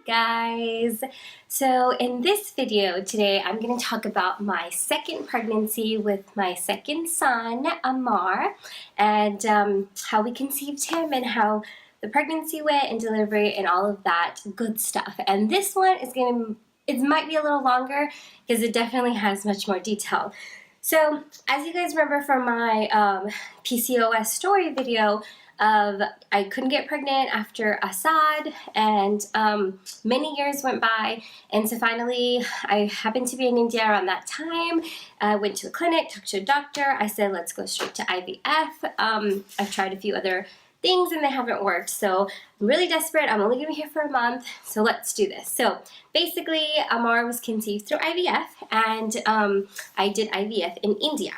guys. So in this video today, I'm going to talk about my second pregnancy with my second son, Amar, and how we conceived him and how the pregnancy went and delivery and all of that good stuff. And this one is it might be a little longer because it definitely has much more detail. So as you guys remember from my PCOS story video, I couldn't get pregnant after Assad, and many years went by, and so finally I happened to be in India around that time. I went to a clinic, talked to a doctor. I said, let's go straight to IVF. I've tried a few other things and they haven't worked, so I'm really desperate. I'm only gonna be here for a month, so let's do this. So basically, Amar was conceived through IVF, and I did IVF in India.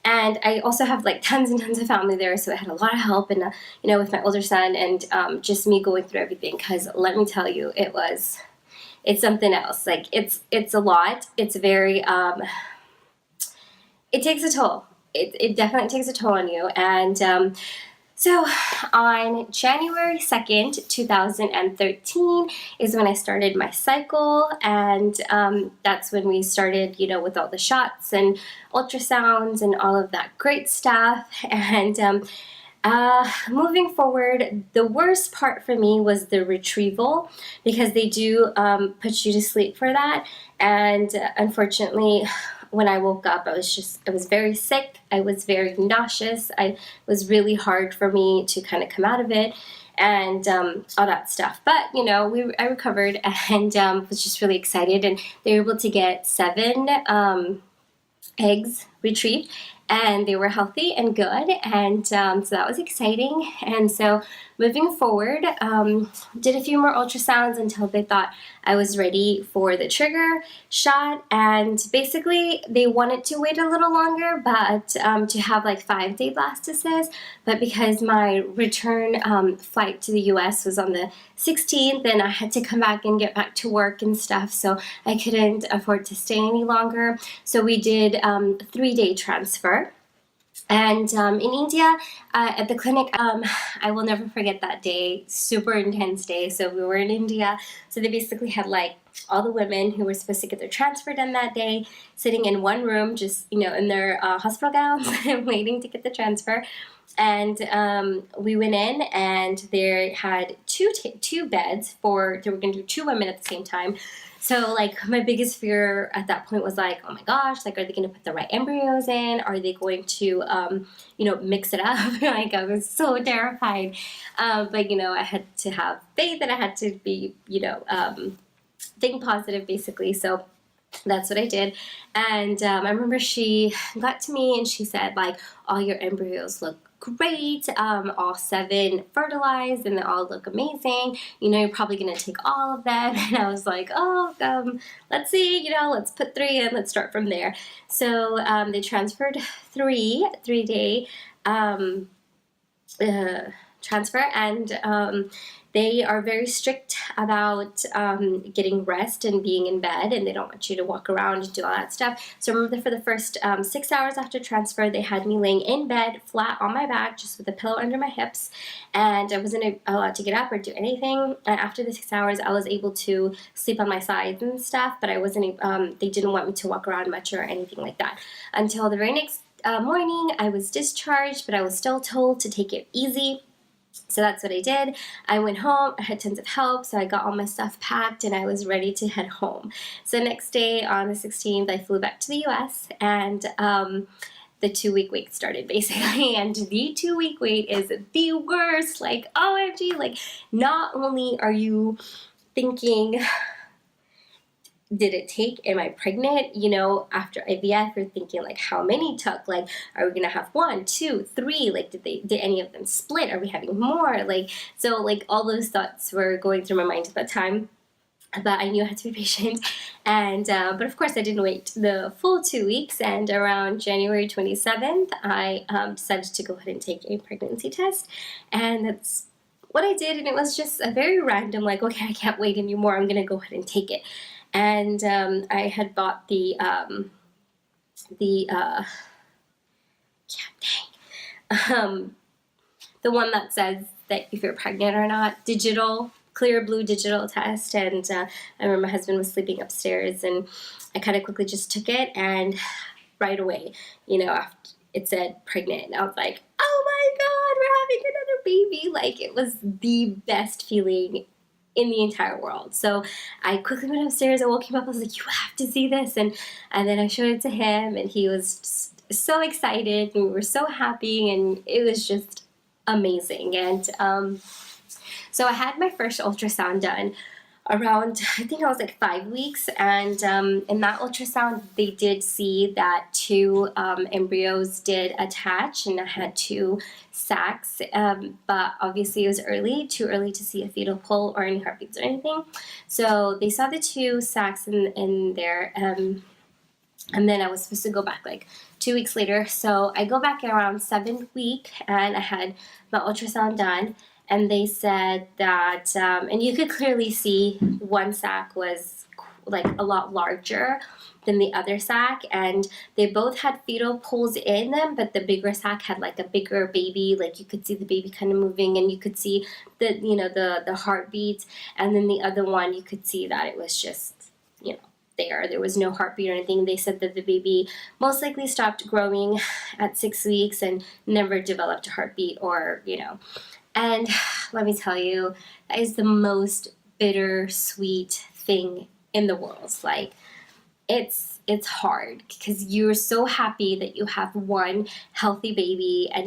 And I also have like tons and tons of family there, so I had a lot of help, and with my older son, and just me going through everything. Because let me tell you, it's something else. Like it's a lot. It's very it takes a toll. It definitely takes a toll on you. And so on January 2nd, 2013 is when I started my cycle, and that's when we started, with all the shots and ultrasounds and all of that great stuff. And moving forward, the worst part for me was the retrieval, because they do put you to sleep for that. And unfortunately, when I woke up, I was very sick. I was very nauseous. It was really hard for me to kind of come out of it, and all that stuff. But I recovered, and was just really excited. And they were able to get 7 eggs retrieved, and they were healthy and good, and so that was exciting. And so moving forward, did a few more ultrasounds until they thought I was ready for the trigger shot. And basically they wanted to wait a little longer, but to have like 5-day blastocysts, but because my return flight to the US was on the 16th, and I had to come back and get back to work and stuff, so I couldn't afford to stay any longer. So we did 3-day transfer. And in India, at the clinic, I will never forget that day. Super intense day. So we were in India. So they basically had like all the women who were supposed to get their transfer done that day sitting in one room, just in their hospital gowns waiting to get the transfer. And we went in, and they had two beds they were going to do 2 women at the same time. So like my biggest fear at that point was like, oh my gosh, like, are they going to put the right embryos in? Are they going to, mix it up? Like, I was so terrified. But I had to have faith, and I had to be, think positive basically. So that's what I did. And I remember she got to me and she said, like, all your embryos look great, all 7 fertilized, and they all look amazing. You're probably gonna take all of them. And I was like, let's see, let's put 3 in, let's start from there. So they transferred 3-day transfer, and they are very strict about getting rest and being in bed, and they don't want you to walk around and do all that stuff. So I remember for the first 6 hours after transfer, they had me laying in bed flat on my back, just with a pillow under my hips, and I wasn't allowed to get up or do anything. And after the 6 hours, I was able to sleep on my sides and stuff, but I wasn't. They didn't want me to walk around much or anything like that until the very next morning. I was discharged, but I was still told to take it easy. So that's what I did. I went home. I had tons of help, so I got all my stuff packed, and I was ready to head home. So next day, on the 16th, I flew back to the US, and the 2-week wait started basically. And the 2-week wait is the worst. Like, OMG, like, not only are you thinking, did it take? Am I pregnant? After IVF, you're thinking like, how many took? Like, are we gonna have 1, 2, 3? Like, did any of them split? Are we having more? Like, so like all those thoughts were going through my mind at that time. But I knew I had to be patient, and but of course I didn't wait the full 2 weeks. And around January 27th, I decided to go ahead and take a pregnancy test, and that's what I did. And it was just a very random, like, okay, I can't wait anymore. I'm gonna go ahead and take it. And I had bought the one that says that if you're pregnant or not, digital clear blue digital test, and I remember my husband was sleeping upstairs, and I kind of quickly just took it, and right away, after it said pregnant, and I was like, oh my God, we're having another baby. Like, it was the best feeling in the entire world. So I quickly went upstairs, I woke him up, I was like, you have to see this, and then I showed it to him, and he was so excited, and we were so happy, and it was just amazing. And so I had my first ultrasound done around, I think I was like 5 weeks, and in that ultrasound they did see that 2 embryos did attach, and I had 2 sacs, but obviously it was too early to see a fetal pull or any heartbeats or anything. So they saw the 2 sacs in there, and then I was supposed to go back like 2 weeks later. So I go back around 7th week, and I had my ultrasound done, and they said that, and you could clearly see one sac was like a lot larger than the other sac, and they both had fetal pulls in them, but the bigger sac had like a bigger baby, like you could see the baby kind of moving, and you could see the heartbeat, and then the other one you could see that it was just, there was no heartbeat or anything. They said that the baby most likely stopped growing at 6 weeks and never developed a heartbeat, or and let me tell you, that is the most bittersweet thing in the world. Like, it's hard because you're so happy that you have one healthy baby, and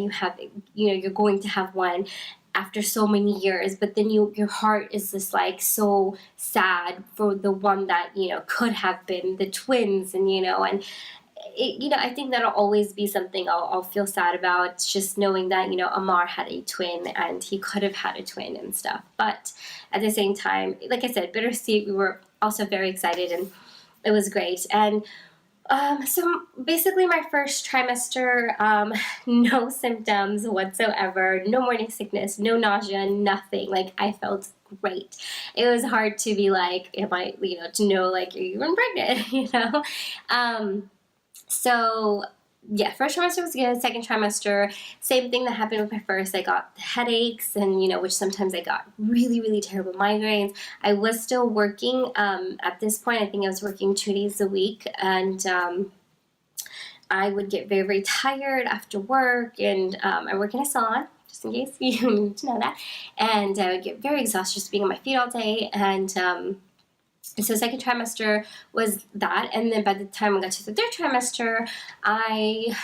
you're going to have one after so many years, but then your heart is just like so sad for the one that could have been the twins, and I think that'll always be something I'll feel sad about. It's just knowing that, Amar had a twin, and he could have had a twin and stuff. But at the same time, like I said, bittersweet. We were also very excited, and it was great. And so basically my first trimester, no symptoms whatsoever, no morning sickness, no nausea, nothing. Like, I felt great. It was hard to be like, am I, to know, like, are you even pregnant, So yeah, first trimester was good. Second trimester, same thing that happened with my first. I got headaches, and which sometimes I got really, really terrible migraines. I was still working at this point. I think I was working 2 days a week, and I would get very, very tired after work, and I work in a salon, just in case you need to know that, and I would get very exhausted just being on my feet all day, and so second trimester was that, and then by the time I got to the third trimester, I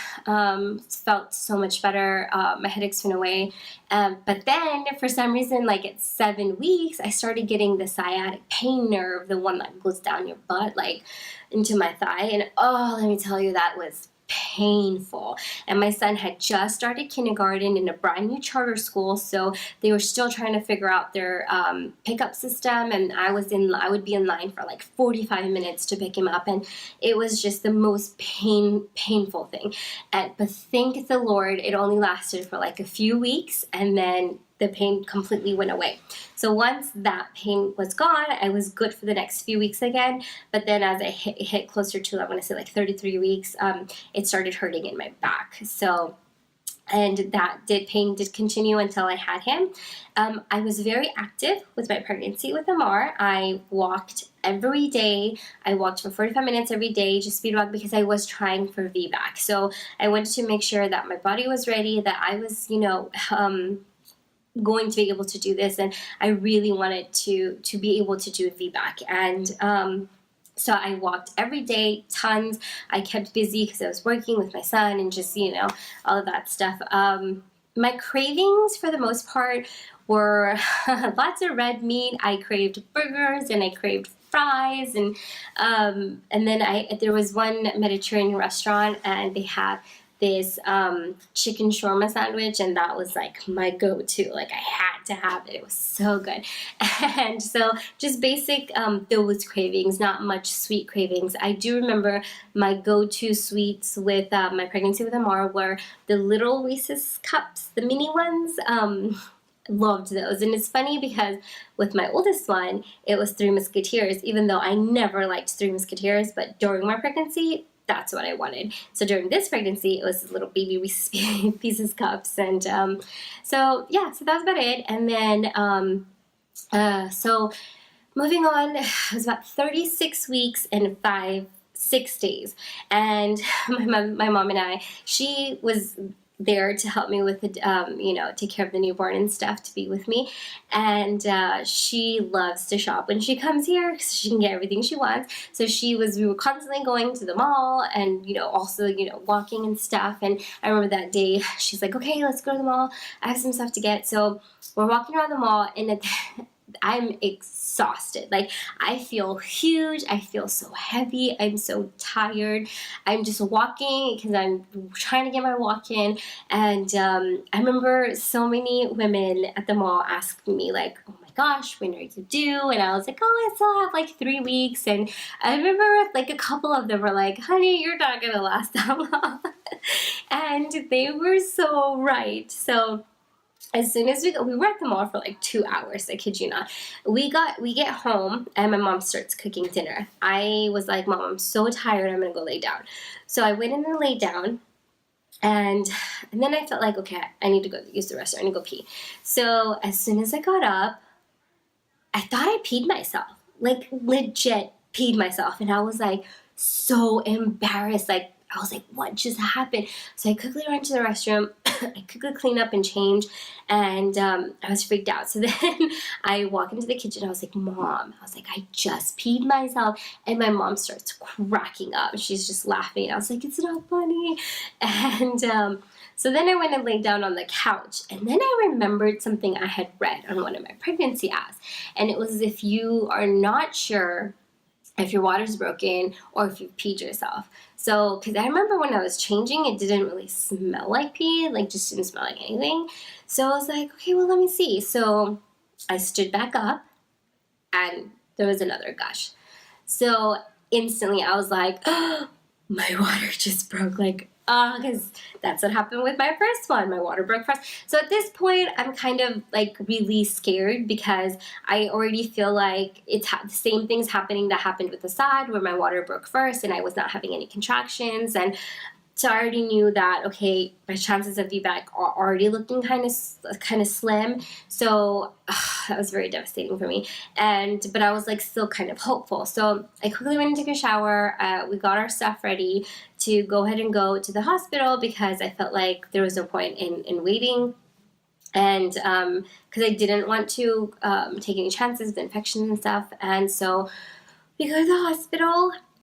felt so much better. My headaches went away, but then for some reason, like at 7 weeks, I started getting the sciatic pain nerve, the one that goes down your butt, like into my thigh, and let me tell you, that was painful. And my son had just started kindergarten in a brand new charter school, so they were still trying to figure out their pickup system, and I would be in line for like 45 minutes to pick him up, and it was just the most painful thing. But thank the Lord, it only lasted for like a few weeks, and then the pain completely went away. So once that pain was gone, I was good for the next few weeks again. But then as I hit closer to, I want to say like 33 weeks, it started hurting in my back. So, and that pain did continue until I had him. I was very active with my pregnancy with Amar. I walked every day. I walked for 45 minutes every day, just speed walk, because I was trying for VBAC. So I wanted to make sure that my body was ready, that I was, going to be able to do this, and I really wanted to be able to do VBAC. And so I walked every day, tons. I kept busy because I was working with my son and just, all of that stuff. My cravings, for the most part, were lots of red meat. I craved burgers, and I craved fries, and then there was one Mediterranean restaurant, and they had this chicken shawarma sandwich, and that was like my go-to. Like, I had to have it. It was so good. And so just basic those cravings, not much sweet cravings. I do remember my go-to sweets with my pregnancy with Amar were the little Reese's cups, the mini ones. Loved those. And it's funny because with my oldest one, it was Three Musketeers, even though I never liked Three Musketeers, but during my pregnancy, that's what I wanted. So during this pregnancy, it was little baby Reese's Pieces cups. And so that was about it. And then So moving on, it was about 36 weeks and 6 days. And my mom and I, she was there to help me with the, take care of the newborn and stuff, to be with me. And she loves to shop when she comes here because she can get everything she wants. So we were constantly going to the mall and, also, walking and stuff. And I remember that day, she's like, okay, let's go to the mall. I have some stuff to get. So we're walking around the mall, and I'm exhausted. Like, I feel huge. I feel so heavy. I'm so tired. I'm just walking because I'm trying to get my walk in. And I remember so many women at the mall asking me, like, oh my gosh, when are you due? And I was like, oh, I still have like 3 weeks. And I remember like a couple of them were like, honey, you're not going to last that long. And they were so right. So as soon as we were at the mall for like 2 hours, I kid you not. We get home and my mom starts cooking dinner. I was like, Mom, I'm so tired, I'm gonna go lay down. So I went in and laid down, and then I felt like, okay, I need to go use the restroom, I need to go pee. So as soon as I got up, I thought I peed myself. Like, legit peed myself. And I was like so embarrassed. Like, I was like, what just happened? So I quickly ran to the restroom. I quickly cleaned up and changed, and I was freaked out. So then I walk into the kitchen. I was like, Mom, I just peed myself. And my mom starts cracking up. She's just laughing. I was like, it's not funny. And so then I went and laid down on the couch, and then I remembered something I had read on one of my pregnancy apps. And it was, if you are not sure if your water's broken or if you've peed yourself. So, because I remember when I was changing, it didn't really smell like pee, like just didn't smell like anything. So I was like, okay, well, let me see. So I stood back up, and there was another gush. So instantly I was like, oh, my water just broke, like, because that's what happened with my first one. My water broke first. So at this point, I'm kind of like really scared because I already feel like it's the same things happening that happened with Assad, where my water broke first and I was not having any contractions. And so I already knew that, okay, my chances of VBAC are already looking kind of slim. So that was very devastating for me. But I was like still kind of hopeful. So I quickly went and took a shower. We got our stuff ready to go ahead and go to the hospital because I felt like there was no point in waiting. And because I didn't want to take any chances with infections and stuff. And so we go to the hospital,